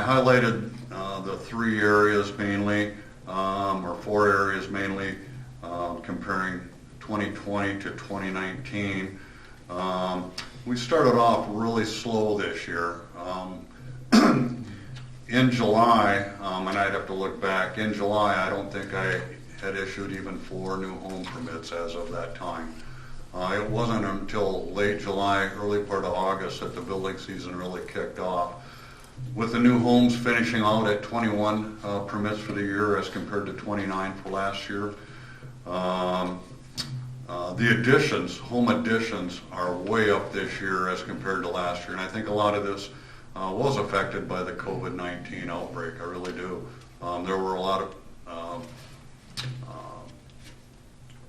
highlighted the three areas mainly, or four areas mainly, comparing 2020 to 2019. We started off really slow this year. In July, and I'd have to look back, in July I don't think I had issued even 4 new home permits as of that time. It wasn't until late July, early part of August that the building season really kicked off. With the new homes finishing out at 21 permits for the year as compared to 29 for last year. The additions, home additions, are way up this year as compared to last year, and I think a lot of this was affected by the COVID-19 outbreak. I really do. There were a lot of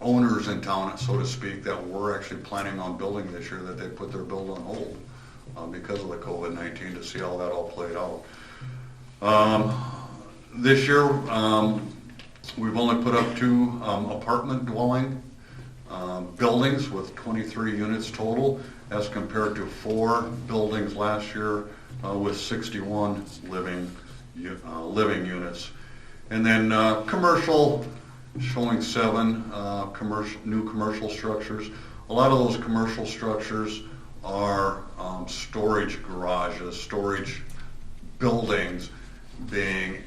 owners in town, so to speak, that were actually planning on building this year that they put their build on hold because of the COVID-19 to see how that all played out. This year, we've only put up 2 apartment dwelling buildings with 23 units total as compared to 4 buildings last year with 61 living units. And then commercial, showing 7 new commercial structures. A lot of those commercial structures are storage garages, storage buildings being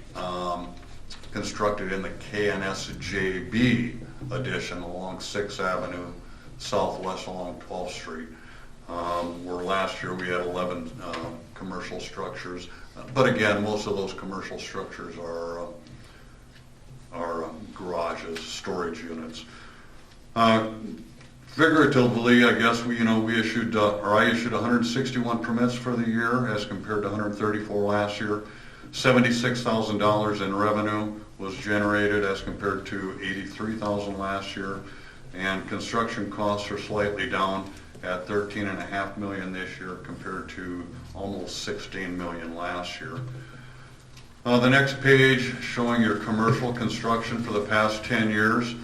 constructed in the KNSJB addition along 6th Avenue Southwest along 12th Street, where last year we had 11 commercial structures. But again, most of those commercial structures are garages, storage units. Figuratively, I guess I issued 161 permits for the year as compared to 134 last year. $76,000 in revenue was generated as compared to $83,000 last year, and construction costs are slightly down at $13.5 million this year compared to almost $16 million last year. The next page showing your commercial construction for the past 10 years.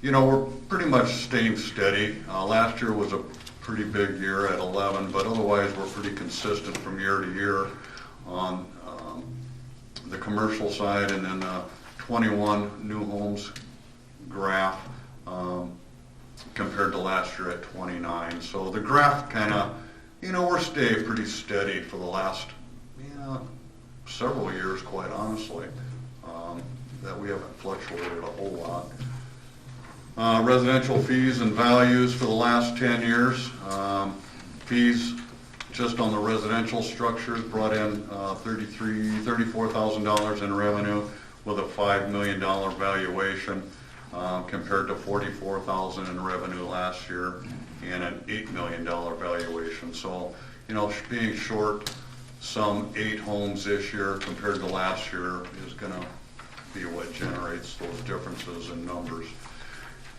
We're pretty much staying steady. Last year was a pretty big year at 11, but otherwise we're pretty consistent from year to year on the commercial side, and then 21 new homes graph compared to last year at 29. So the graph kind of, we're staying pretty steady for the last several years, quite honestly, that we haven't fluctuated a whole lot. Residential fees and values for the last 10 years. Fees just on the residential structures brought in $34,000 in revenue with a $5 million valuation compared to $44,000 in revenue last year and an $8 million valuation. So, being short some 8 homes this year compared to last year is going to be what generates those differences in numbers.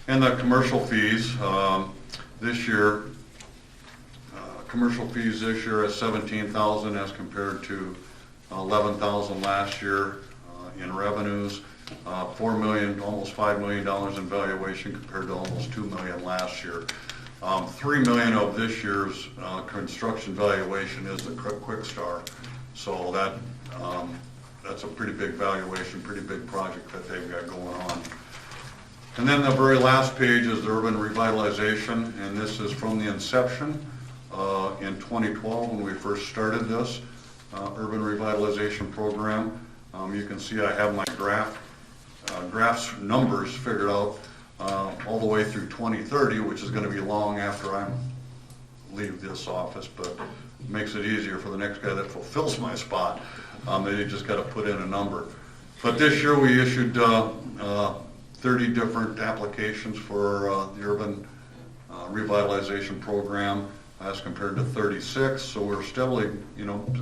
And the commercial fees this year, commercial fees this year at $17,000 as compared to $11,000 last year in revenues, $4 million, almost $5 million in valuation compared to almost $2 million last year. $3 million of this year's construction valuation is the Quick Start, so that's a pretty big valuation, pretty big project that they've got going on. And then the very last page is the urban revitalization, and this is from the inception in 2012 when we first started this urban revitalization program. You can see I have my graphs numbers figured out all the way through 2030, which is going to be long after I leave this office, but it makes it easier for the next guy that fulfills my spot. They just got to put in a number. But this year we issued 30 different applications for the urban revitalization program as compared to 36. So we're steadily,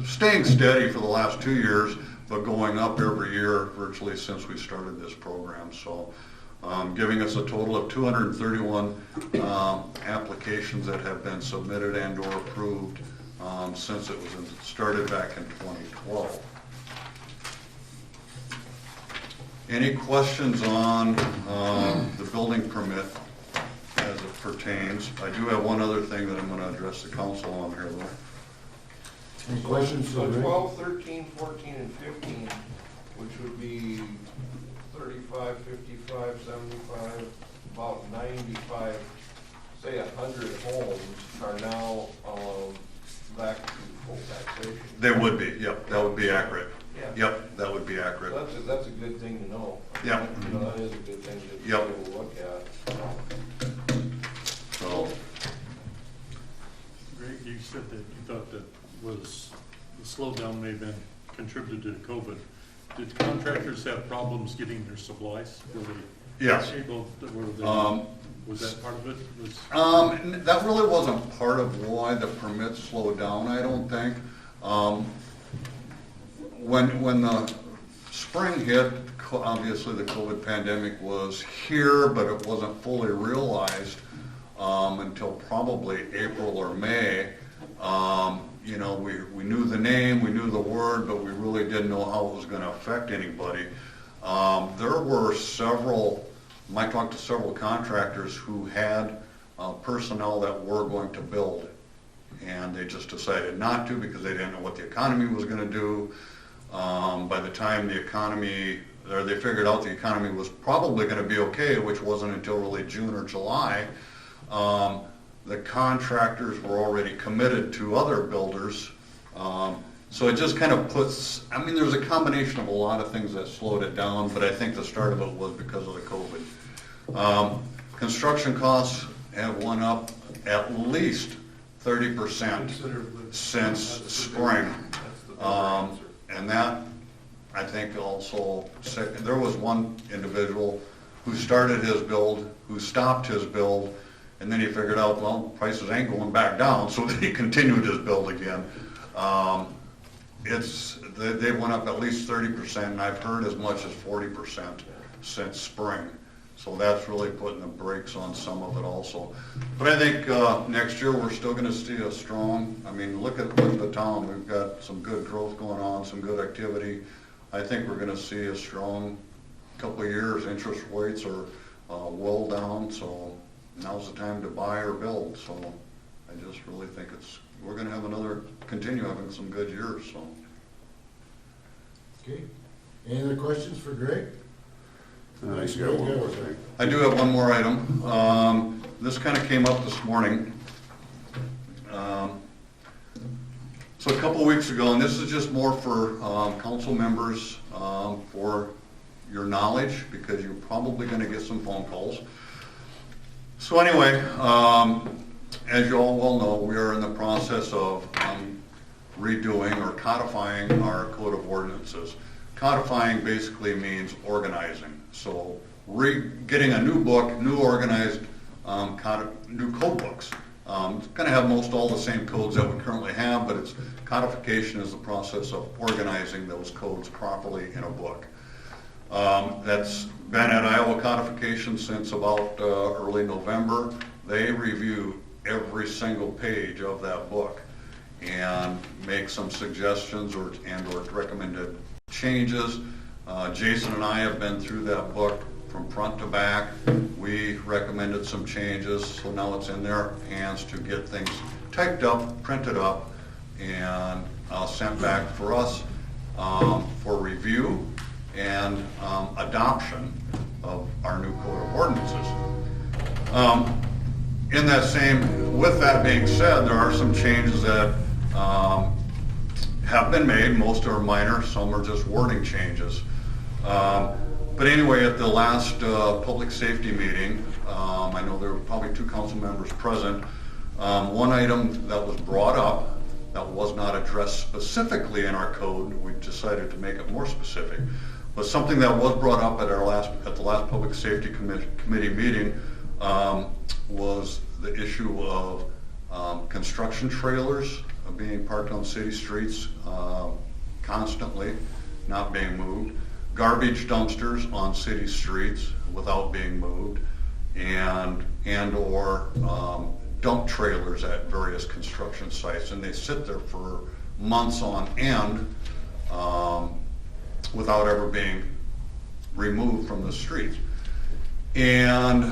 staying steady for the last 2 years, but going up every year virtually since we started this program. So giving us a total of 231 applications that have been submitted and or approved since it was started back in 2012. Any questions on the building permit as it pertains? I do have one other thing that I'm going to address the council on here, though. Any questions for So Rick? 12, 13, 14, and 15, which would be 35, 55, 75, about 95, say 100 homes are now back to full taxation. They would be, yep, that would be accurate. Yeah. Yep, that would be accurate. That's a good thing to know. Yep. You know, that is a good thing to be Yep. able to look at. So, Greg, you said that you thought that was, the slowdown may have been contributed to COVID. Did contractors have problems getting their supplies? Were they yes. able, was that part of it? That really wasn't part of why the permits slowed down, I don't think. When the spring hit, obviously the COVID pandemic was here, but it wasn't fully realized until probably April or May. You know, we knew the name, we knew the word, but we really didn't know how it was going to affect anybody. There were I talked to several contractors who had personnel that were going to build, and they just decided not to because they didn't know what the economy was going to do. By the time they figured out the economy was probably going to be okay, which wasn't until really June or July, the contractors were already committed to other builders. So it just kind of puts, I mean, there's a combination of a lot of things that slowed it down, but I think the start of it was because of the COVID. Construction costs have went up at least 30% since spring. And that, I think also, there was one individual who started his build, who stopped his build, and then he figured out, well, prices ain't going back down, so he continued his build again. They went up at least 30%, and I've heard as much as 40% since spring. So that's really putting the brakes on some of it also. But I think next year we're still going to see a strong, I mean, look at the town. We've got some good growth going on, some good activity. I think we're going to see a strong couple of years. Interest rates are well down, so now's the time to buy or build. So I just really think we're going to have continue having some good years. So. Okay. Any other questions for Greg? I just got one more thing. I do have one more item. This kind of came up this morning. So a couple weeks ago, and this is just more for council members for your knowledge, because you're probably going to get some phone calls. So anyway, as you all well know, we are in the process of redoing or codifying our code of ordinances. Codifying basically means organizing. So getting a new book, new organized, new code books. It's going to have most all the same codes that we currently have, but codification is the process of organizing those codes properly in a book. That's been at Iowa Codification since about early November. They review every single page of that book and make some suggestions or recommended changes. Jason and I have been through that book from front to back. We recommended some changes, so now it's in their hands to get things typed up, printed up, and sent back for us for review and adoption of our new code of ordinances. With that being said, there are some changes that have been made. Most are minor, some are just wording changes. But anyway, at the last public safety meeting, I know there were probably 2 council members present. One item that was brought up that was not addressed specifically in our code, we decided to make it more specific, but something that was brought up at the last public safety committee meeting was the issue of construction trailers being parked on city streets constantly, not being moved, garbage dumpsters on city streets without being moved, and or dump trailers at various construction sites, and they sit there for months on end without ever being removed from the streets. And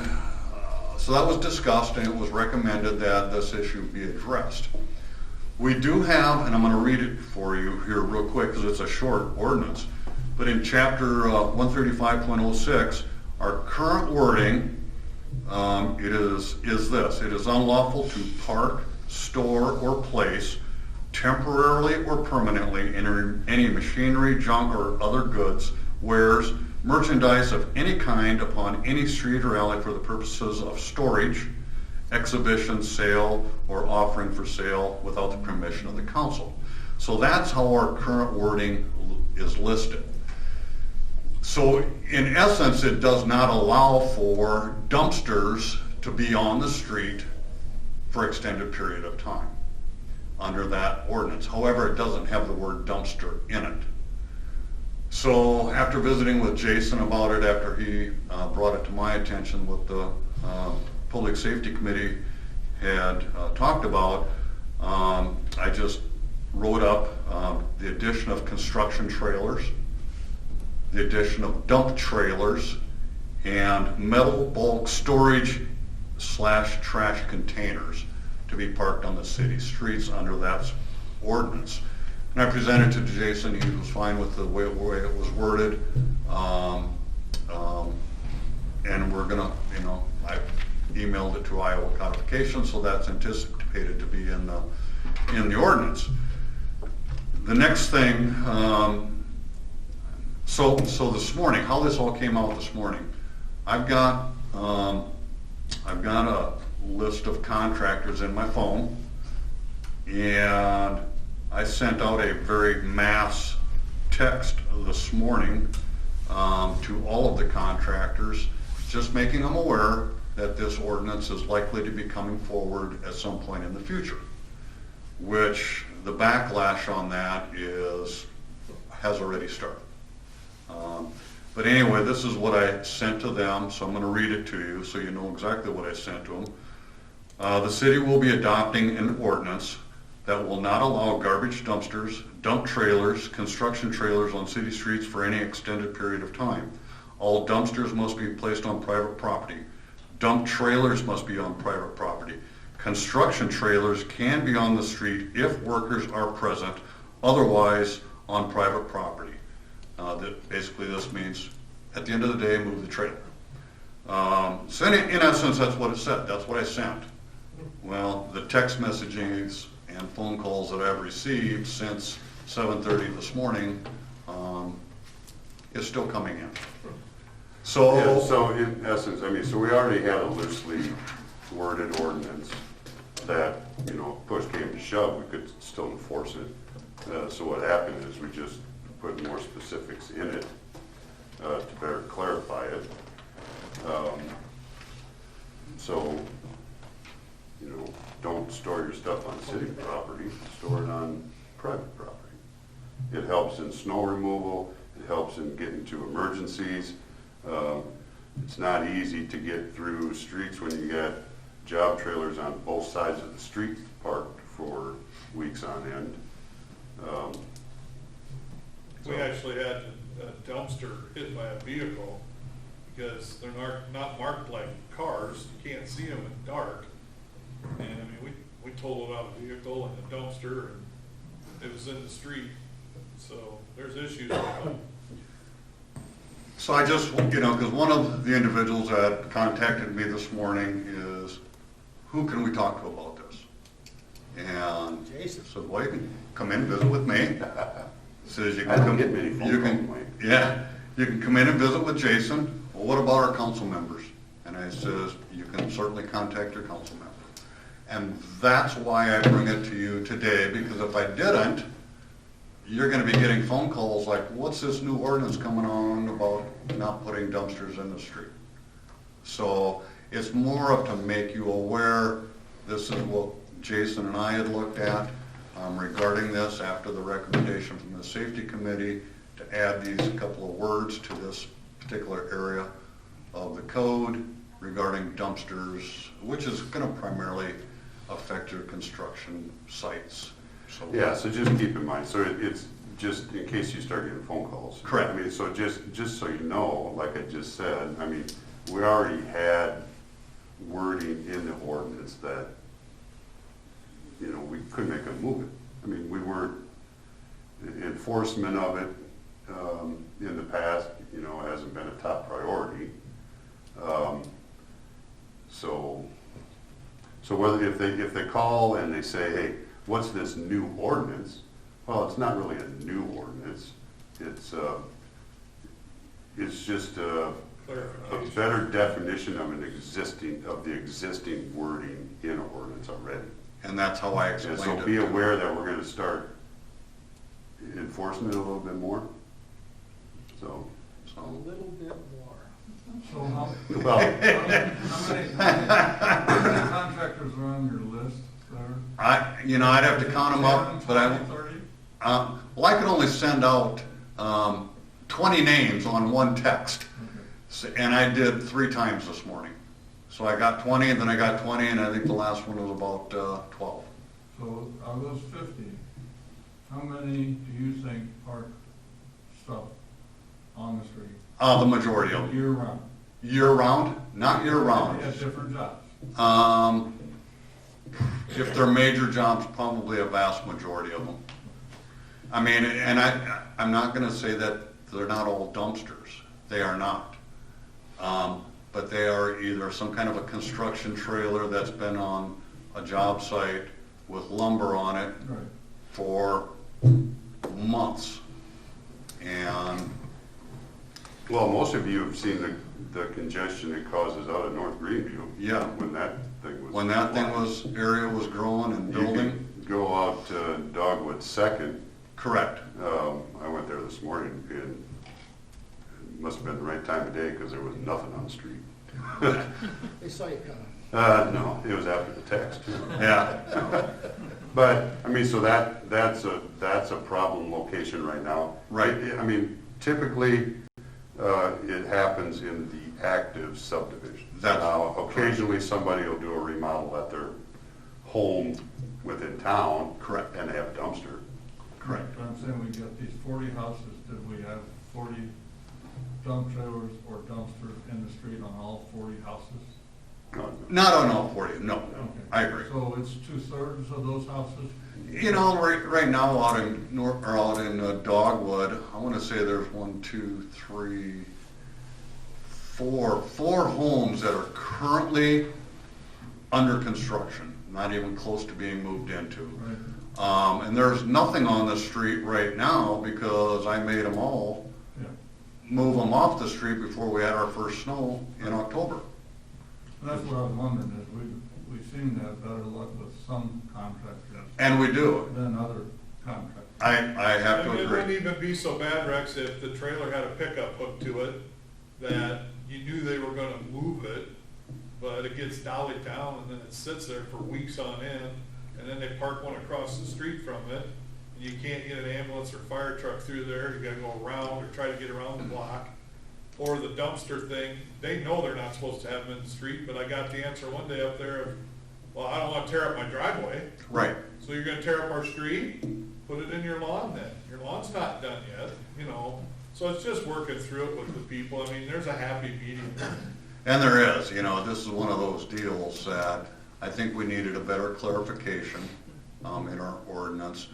so that was discussed, and it was recommended that this issue be addressed. We do have, and I'm gonna read it for you here real quick, because it's a short ordinance, but in chapter 135.06, our current wording, is this: it is unlawful to park, store, or place temporarily or permanently any machinery, junk, or other goods, wares, merchandise of any kind upon any street or alley for the purposes of storage, exhibition, sale, or offering for sale without the permission of the council. So that's how our current wording is listed. So in essence, it does not allow for dumpsters to be on the street for extended period of time under that ordinance. However, it doesn't have the word dumpster in it. So after visiting with Jason about it, after he brought it to my attention, what the Public Safety Committee had talked about, I just wrote up the addition of construction trailers, the addition of dump trailers, and metal bulk storage / trash containers to be parked on the city streets under that ordinance. And I presented to Jason, he was fine with the way it was worded. And we're gonna, I emailed it to Iowa Codification, so that's anticipated to be in the ordinance. The next thing, so this morning, how this all came out this morning, I've got a list of contractors in my phone, and I sent out a very mass text this morning to all of the contractors, just making them aware that this ordinance is likely to be coming forward at some point in the future, which the backlash on that has already started. But anyway, this is what I sent to them, so I'm going to read it to you so you know exactly what I sent to them. The city will be adopting an ordinance that will not allow garbage dumpsters, dump trailers, construction trailers on city streets for any extended period of time. All dumpsters must be placed on private property. Dump trailers must be on private property. Construction trailers can be on the street if workers are present, otherwise on private property. Basically this means at the end of the day, move the trailer. So in essence, that's what it said. That's what I sent. Well, the text messagings and phone calls that I've received since 7:30 this morning is still coming in. Yeah, so in essence, so we already had a loosely worded ordinance that, push came to shove, we could still enforce it. So what happened is we just put more specifics in it to better clarify it. So, don't store your stuff on city property, store it on private property. It helps in snow removal, it helps in getting to emergencies. It's not easy to get through streets when you got job trailers on both sides of the street parked for weeks on end. We actually had a dumpster hit by a vehicle because they're not marked like cars. You can't see them in the dark. And we totaled out a vehicle and a dumpster, and it was in the street. So there's issues with that. So I just, because one of the individuals that contacted me this morning is, who can we talk to about this? And Jason. said, well, you can come in and visit with me. Says you I can don't come, get many phone you calls, can, Mike. yeah, you can come in and visit with Jason. Well, what about our council members? And I says, you can certainly contact your council member. And that's why I bring it to you today, because if I didn't, you're gonna be getting phone calls like, what's this new ordinance coming on about not putting dumpsters in the street? So it's more of to make you aware, this is what Jason and I had looked at regarding this after the recommendation from the safety committee to add these couple of words to this particular area of the code regarding dumpsters, which is gonna primarily affect your construction sites. So Yeah, so just keep in mind, so it's just in case you start getting phone calls. Correct. So just so you know, like I just said, we already had wording in the ordinance that you know, we couldn't make them move it. I mean, we weren't, enforcement of it, in the past, you know, hasn't been a top priority. So whether, if they call and they say, hey, what's this new ordinance? Well, it's not really a new ordinance. It's just a Clarification. better definition of the existing wording in an ordinance already. And that's how I And explained so it. be to aware that we're gonna start enforcing it a little bit more. So, So, little bit more. So how well, many contractors are on your list there? I'd have to count them up, but 10, 20, 30? well, I could only send out 20 names on one text. And I did 3 times this morning. So I got 20, and then I got 20, and I think the last one was about 12. So of those 50, how many do you think park stuff on the street? The majority of them. Year round? Year-round? Not year-round. At different jobs? If they're major jobs, probably a vast majority of them. I mean, and I'm not gonna say that they're not all dumpsters. They are not. But they are either some kind of a construction trailer that's been on a job site with lumber on it Right. for months. And, well, most of you have seen the congestion it causes out of North Greenview. Yeah. When that thing was. when that area was growing and You building, can go out to Dogwood Second. correct. I went there this morning, and it must have been the right time of day, because there was nothing on the street. They saw you coming. No, it was after the text. Yeah, But, I mean, so that's a problem location right now. Right. I mean, typically, it happens in the active subdivision. That's Now, occasionally, somebody will do a remodel at their home within town. Correct. And they have a dumpster. correct. But I'm saying we got these 40 houses, did we have 40 dump trailers or dumpsters in the street on all 40 houses? Not on all 40, no, Okay. I agree. So it's 2/3 of those houses? You know, right now out in Dogwood, I want to say there's 4 homes that are currently under construction, not even close to being moved into. Right. And there's nothing on the street right now because I made them all Yeah. move them off the street before we had our first snow in October. And that's what I was wondering, is we seem to have better luck with some contractors And we do. than other contractors. I have to And it wouldn't agree. even be so bad, Rex, if the trailer had a pickup hooked to it, that you knew they were gonna move it, but it gets dollied down and then it sits there for weeks on end, and then they park one across the street from it, and you can't get an ambulance or fire truck through there, you gotta go around or try to get around the block. Or the dumpster thing, they know they're not supposed to have them in the street, but I got the answer one day up there of, well, I don't wanna tear up my driveway. Right. So you're gonna tear up our street? Put it in your lawn then. Your lawn's not done yet, you know? So it's just working through it with the people. I mean, there's a happy medium. And there is, this is one of those deals that I think we needed a better clarification in our ordinance.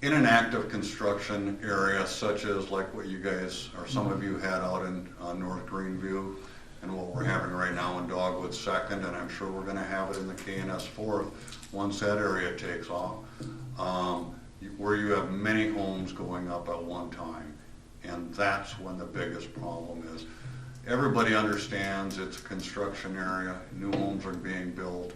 In an active construction area such as like what you guys, or some of you had out in North Greenview, and what we're having right now in Dogwood Second, and I'm sure we're gonna have it in the KNS Fourth, once that area takes off, where you have many homes going up at one time. And that's when the biggest problem is. Everybody understands it's a construction area, new homes are being built.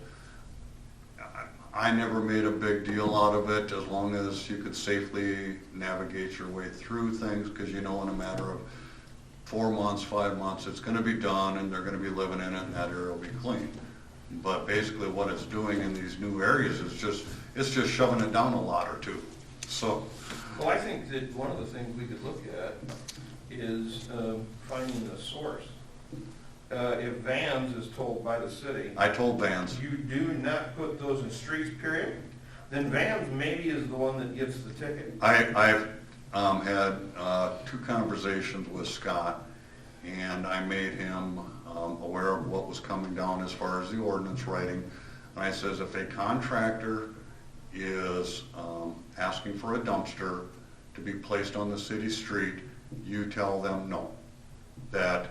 I never made a big deal out of it as long as you could safely navigate your way through things, because in a matter of 4 months, 5 months, it's gonna be done and they're gonna be living in it and that area will be clean. But basically what it's doing in these new areas is it's just shoving it down a lot or two. So, Well, I think that one of the things we could look at is finding the source. If Vans is told by the city, I told Vans, you do not put those in streets, period, then Vans maybe is the one that gets the ticket. I've had 2 conversations with Scott, and I made him aware of what was coming down as far as the ordinance writing. And I says, if a contractor is asking for a dumpster to be placed on the city street, you tell them no. That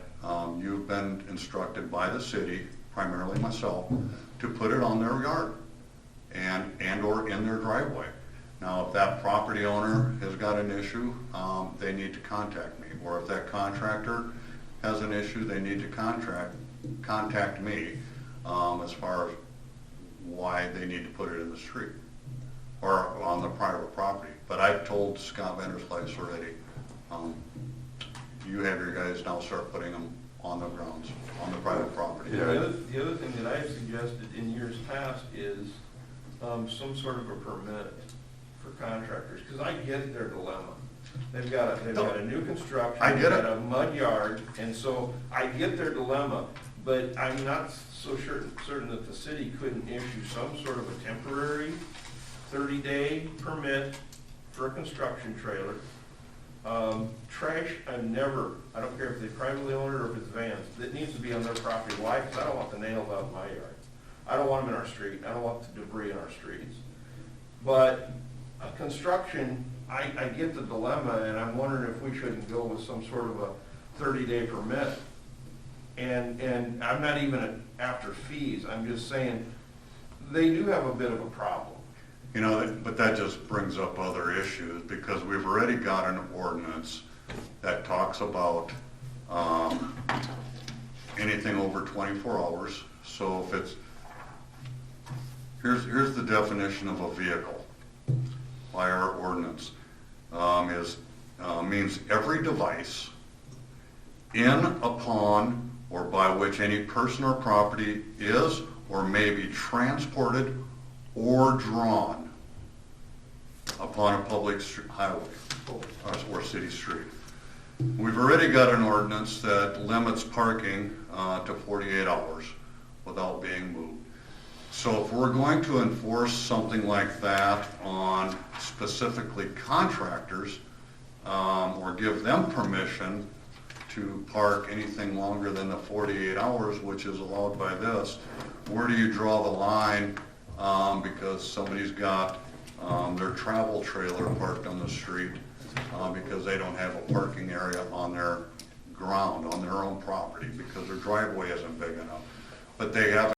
you've been instructed by the city, primarily myself, to put it on their yard and or in their driveway. Now, if that property owner has got an issue, they need to contact me. Or if that contractor has an issue, they need to contact me as far as why they need to put it in the street or on the private property. But I've told Scott Vanderslice already, you have your guys now start putting them on the grounds, on the private property. And the other thing that I've suggested in years past is some sort of a permit for contractors, because I get their dilemma. They've got a new construction. I get it. They've got a mud yard, and so I get their dilemma, but I'm not so certain that the city couldn't issue some sort of a temporary 30-day permit for a construction trailer. Trash, I don't care if they privately own it or if it's vans, it needs to be on their property. Why? Because I don't want the nails out of my yard. I don't want them in our street. I don't want the debris in our streets. But construction, I get the dilemma, and I'm wondering if we shouldn't go with some sort of a 30-day permit. And I'm not even after fees. I'm just saying they do have a bit of a problem. You know, but that just brings up other issues, because we've already got an ordinance that talks about anything over 24 hours. So if it's, here's the definition of a vehicle by our ordinance, means every device in, upon, or by which any person or property is or may be transported or drawn upon a public highway or city street. We've already got an ordinance that limits parking to 48 hours without being moved. So if we're going to enforce something like that on specifically contractors, or give them permission to park anything longer than the 48 hours, which is allowed by this, where do you draw the line? Because somebody's got their travel trailer parked on the street because they don't have a parking area on their ground, on their own property, because their driveway isn't big enough. But they have